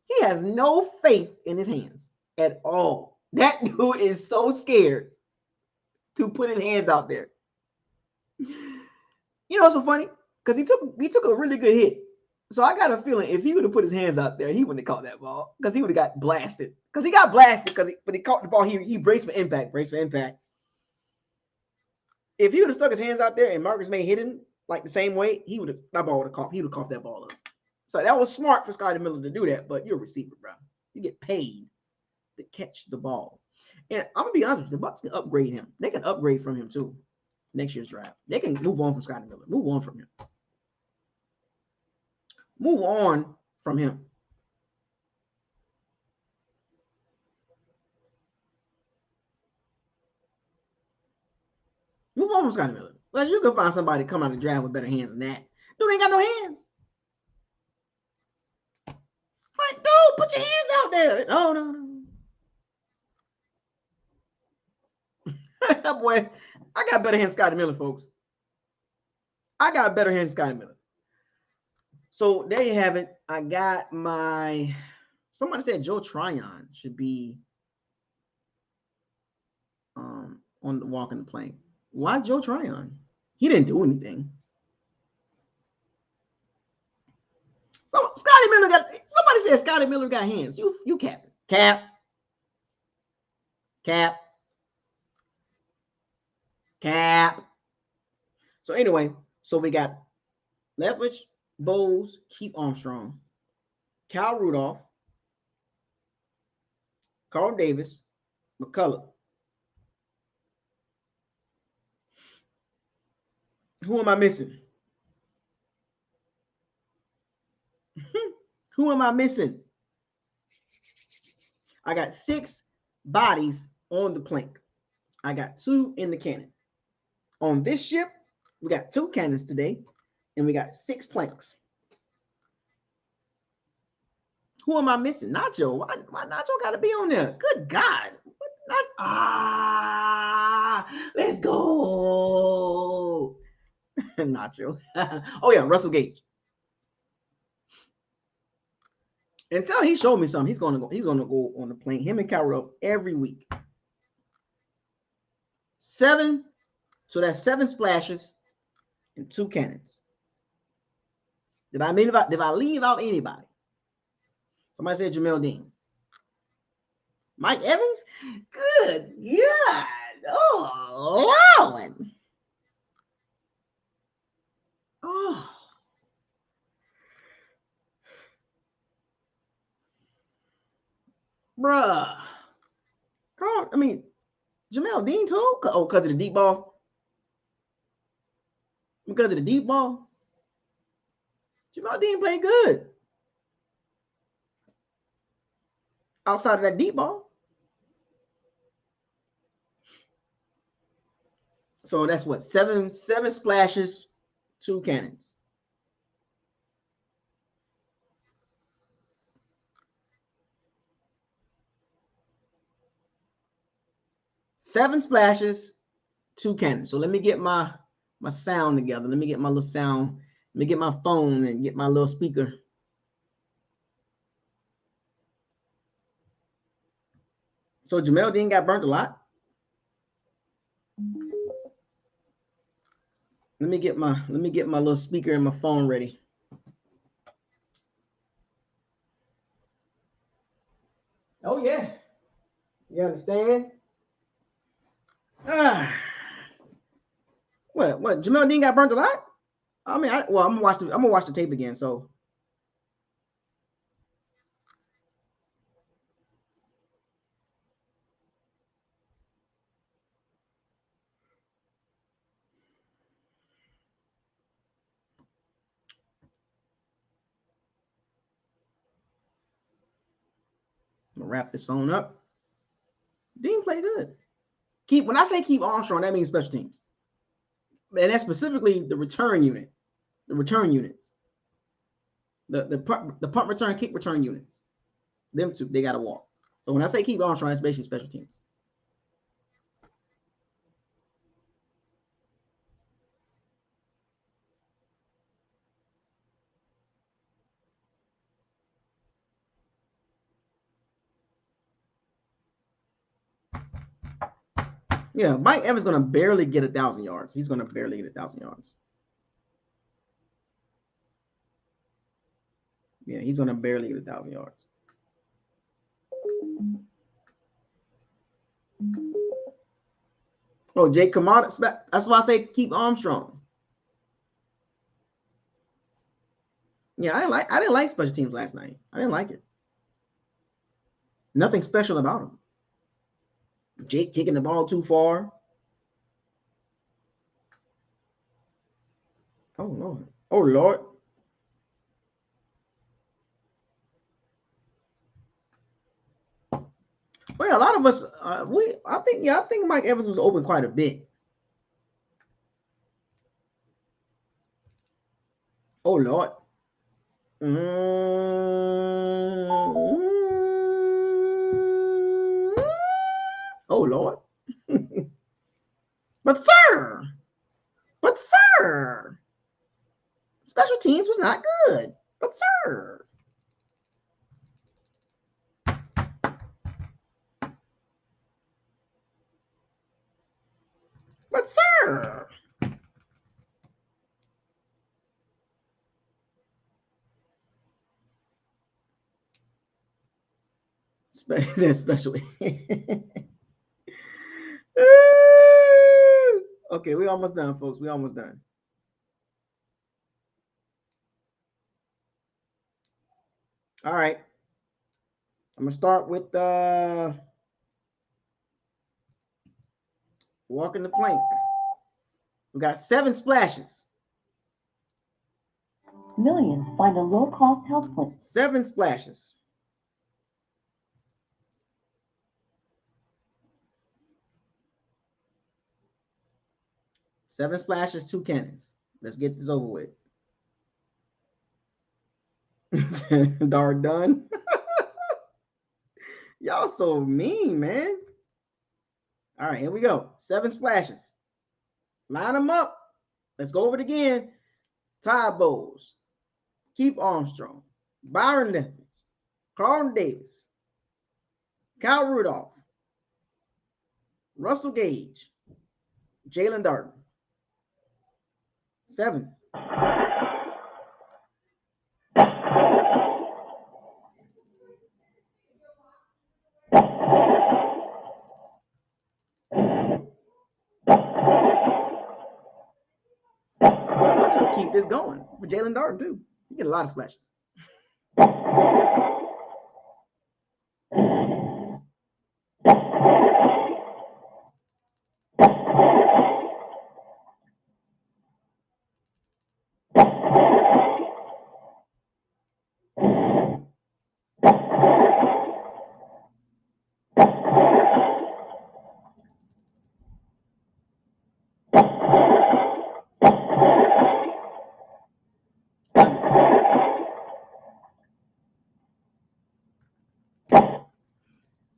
He has no faith in his hands at all. That dude is so scared to put his hands out there. You know what's so funny? Because he took a really good hit. So I got a feeling if he would have put his hands out there, he wouldn't have caught that ball because he would have got blasted. Because he got blasted when he caught the ball, he braced for impact. If he would have stuck his hands out there and Marcus May hit him like the same way, he would have coughed that ball up. So that was smart for Scotty Miller to do that, but you're a receiver, bro. You get paid to catch the ball. And I'm gonna be honest, the Bucks can upgrade him. They can upgrade from him too. Next year's draft. They can move on from Scotty Miller. Move on from him. Move on from him. Move on from Scotty Miller. Well, you can find somebody to come out of the draft with better hands than that. Dude ain't got no hands. Like, dude, put your hands out there. No. Boy, I got better hands than Scotty Miller, folks. I got better hands than Scotty Miller. So there you have it. I got my. Somebody said Joe Tryon should be on the walking the plank. Why Joe Tryon? He didn't do anything. So Scotty Miller got. Somebody said Scotty Miller got hands. You capping. Cap. So anyway, so we got Leftwich, Bowles, Keith Armstrong, Cal Rudolph, Carl Davis, McCullough. Who am I missing? Who am I missing? I got 6 bodies on the plank. I got 2 in the cannon. On this ship, we got 2 cannons today, and we got 6 planks. Who am I missing? Nacho. Why Nacho got to be on there? Good God. Let's go. Nacho. Oh, yeah, Russell Gage. Until he showed me something, he's gonna go on the plane. Him and Carroll every week. 7, so that's 7 splashes and 2 cannons. Did I leave out anybody? Somebody said Jamel Dean. Mike Evans? Good God. Oh, Lord. Oh. Bruh. Carl, I mean, Jamel Dean too? Oh, because of the deep ball? Because of the deep ball? Jamel Dean played good. Outside of that deep ball. So that's what? 7 splashes, 2 cannons. Seven splashes, 2 cannons. So let me get my sound together. Let me get my little sound. Let me get my phone and get my little speaker. So Jamel Dean got burnt a lot. Let me get my little speaker and my phone ready. Oh yeah. You understand? What? Jamel Dean got burnt a lot? I mean, I'm gonna watch the tape again. So I'm gonna wrap this on up. Dean played good. When I say keep Armstrong, that means special teams. And that's specifically the return unit, the return units. The punt return, kick return units. Them two, they gotta walk. So when I say keep Armstrong, that's basically special teams. Yeah, Mike Evans gonna barely get 1,000 yards. He's gonna barely get 1,000 yards. Yeah, he's gonna barely get 1,000 yards. Oh, Jake Kamada. That's why I say keep Armstrong. Yeah, I didn't like special teams last night. I didn't like it. Nothing special about him. Jake kicking the ball too far. Oh Lord. Oh Lord. Well, a lot of us, I think Mike Evans was open quite a bit. Oh Lord. Oh Lord. But sir, special teams was not good. But sir. But sir. Special. Okay, we almost done, folks. We almost done. All right. I'm gonna start with walking the plank. We got 7 splashes. Millions find a low-cost health plan. 7 splashes. Seven splashes, 2 cannons. Let's get this over with. Darden. Y'all so mean, man. All right, here we go. 7 splashes. Line them up. Let's go over it again. Ty Bowles, Keith Armstrong, Byron Leftwich, Carlton Davis, Kyle Rudolph, Russell Gage, Jalen Darden. 7. I'm just gonna keep this going for Jalen Darden too. You get a lot of splashes.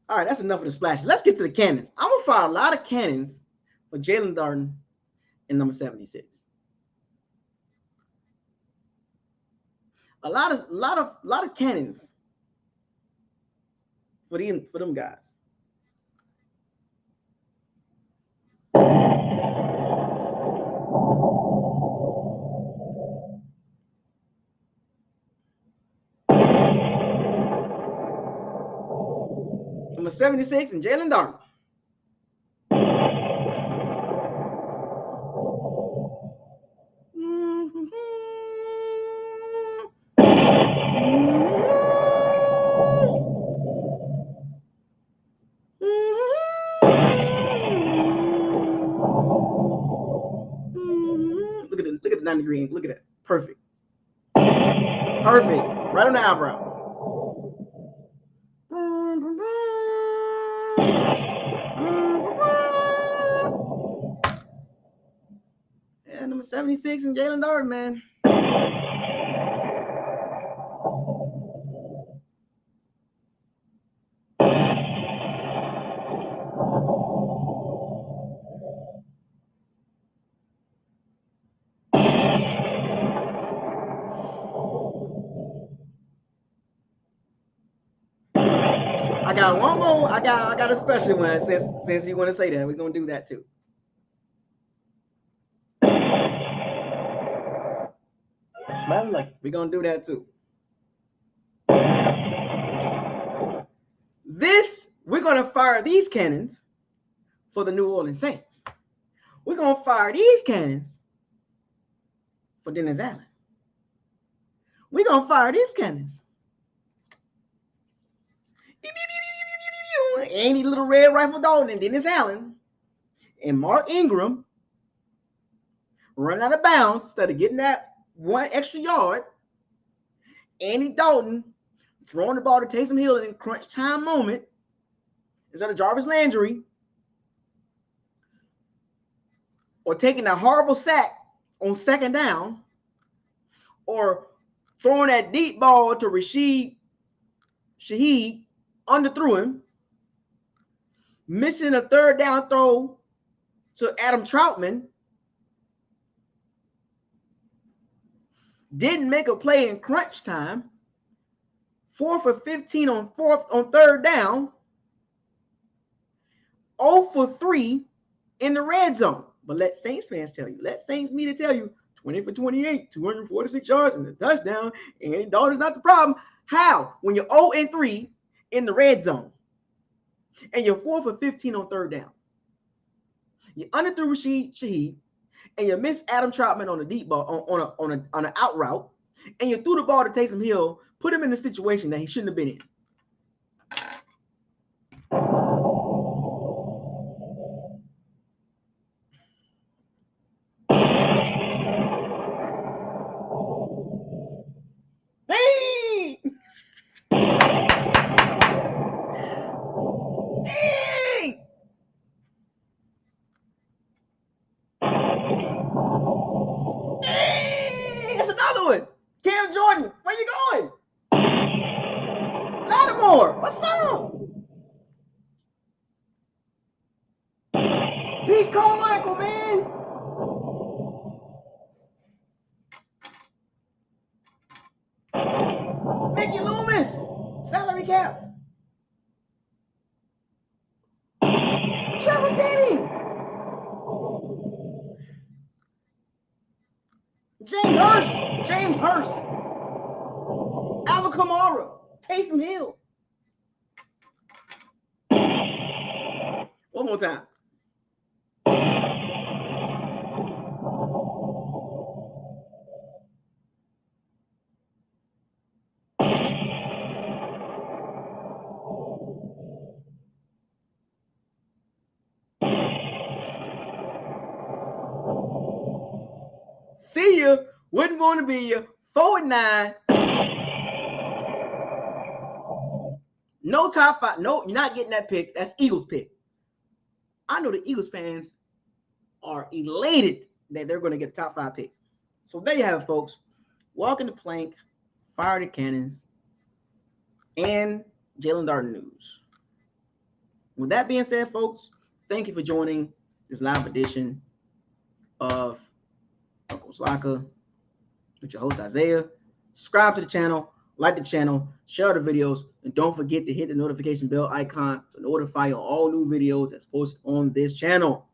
All right, that's enough of the splashes. Let's get to the cannons. I'm gonna fire a lot of cannons for Jalen Darden in number 76. A lot of cannons for them guys. Number 76 and Jalen Darden. Look at the 90 degree. Look at that. Perfect. Perfect. Right on the eyebrow. Yeah, number 76 and Jalen Darden, man. I got one more. I got a special one. Since you want to say that, we're gonna do that too. We're gonna do that too. We're gonna fire these cannons for the New Orleans Saints. We're gonna fire these cannons for Dennis Allen. We're gonna fire these cannons. Any little red rifle Dalton and Dennis Allen and Mark Ingram running out of bounds instead of getting that 1 extra yard. Andy Dalton throwing the ball to Taysom Hill in a crunch time moment instead of Jarvis Landry, or taking a horrible sack on 2nd down, or throwing that deep ball to Rashid Shaheed, underthrew him, missing a 3rd down throw to Adam Troutman, didn't make a play in crunch time, 4 for 15 on 3rd down, 0 for 3 in the red zone. But let Saints fans tell you, let Saints media tell you, 20 for 28, 246 yards and a touchdown. Andy Dalton's not the problem. How? When you're 0 and 3 in the red zone, and you're 4 for 15 on third down. You underthrew Rashid Shaheed, and you missed Adam Troutman on a deep ball on an out route, and you threw the ball to Taysom Hill, put him in a situation that he shouldn't have been in. Dang! Dang! Dang! That's another one. Cam Jordan, where you going? Lattimore, what's up? Pete Carmichael, man. Mickey Loomis, salary cap. Trevor Kenny. James Hurst. Alvin Kamara. Taysom Hill. One more time. See ya. Wouldn't want to be you. 4-9. No top 5. No, you're not getting that pick. That's Eagles pick. I know the Eagles fans are elated that they're going to get a top 5 pick. So there you have it, folks. Walking the plank, fire the cannons, and Jalen Darden news. With that being said, folks, thank you for joining this live edition of Uncle Slaka with your host Isaiah. Subscribe to the channel, like the channel, share the videos, and don't forget to hit the notification bell icon to notify you on all new videos that's posted on this channel.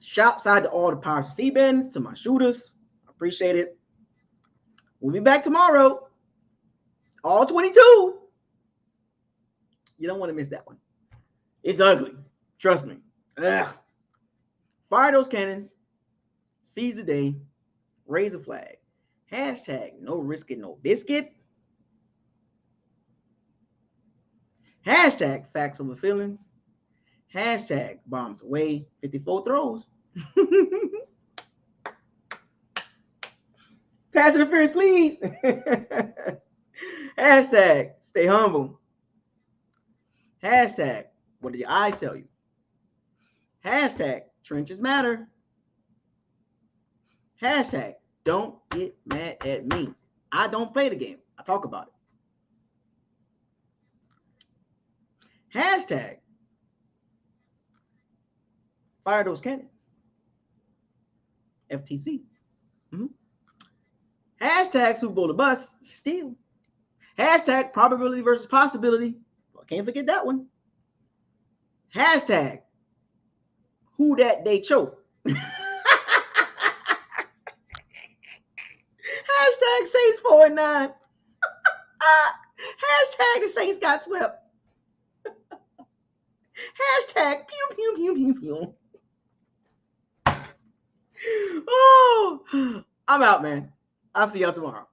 Shouts out to all the Power C-Bends, to my shooters. I appreciate it. We'll be back tomorrow. All 22. You don't want to miss that one. It's ugly. Trust me. Ugh. Fire those cannons. Seize the day. Raise a flag. Hashtag no risk it, no biscuit. Hashtag facts over feelings. Hashtag bombs away. 54 throws. Pass interference, please. Hashtag stay humble. Hashtag what did your eyes tell you? Hashtag trenches matter. Hashtag don't get mad at me. I don't play the game. I talk about it. Hashtag fire those cannons. FTC. Hashtag Super Bowl the bus. Still. Hashtag probability versus possibility. Well, can't forget that one. Hashtag who that they choke. Hashtag Saints 4-9. Hashtag the Saints got swept. Hashtag pew pew pew pew pew. Oh, I'm out, man. I'll see y'all tomorrow.